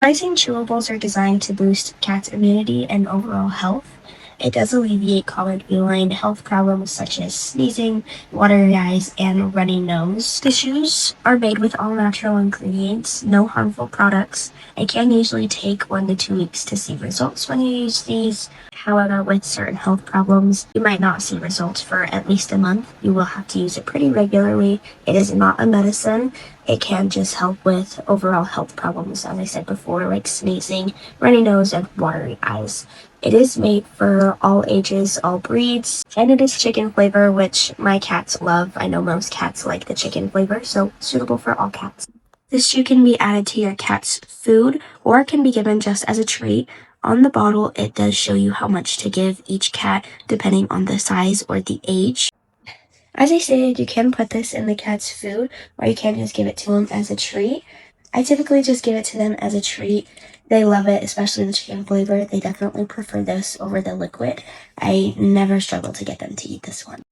Rising chewables are designed to boost cats' immunity and overall health. It does alleviate common feline health problems such as sneezing, watery eyes, and runny nose. The chews are made with all natural ingredients, no harmful products. It can usually take 1 to 2 weeks to see results when you use these. However, with certain health problems, you might not see results for at least a month. You will have to use it pretty regularly. It is not a medicine. It can just help with overall health problems, as I said before, like sneezing, runny nose, and watery eyes. It is made for all ages, all breeds, and it is chicken flavor, which my cats love. I know most cats like the chicken flavor, so suitable for all cats. This chew can be added to your cat's food or it can be given just as a treat. On the bottle, it does show you how much to give each cat depending on the size or the age. As I stated, you can put this in the cat's food or you can just give it to them as a treat. I typically just give it to them as a treat. They love it, especially the chicken flavor. They definitely prefer this over the liquid. I never struggle to get them to eat this one.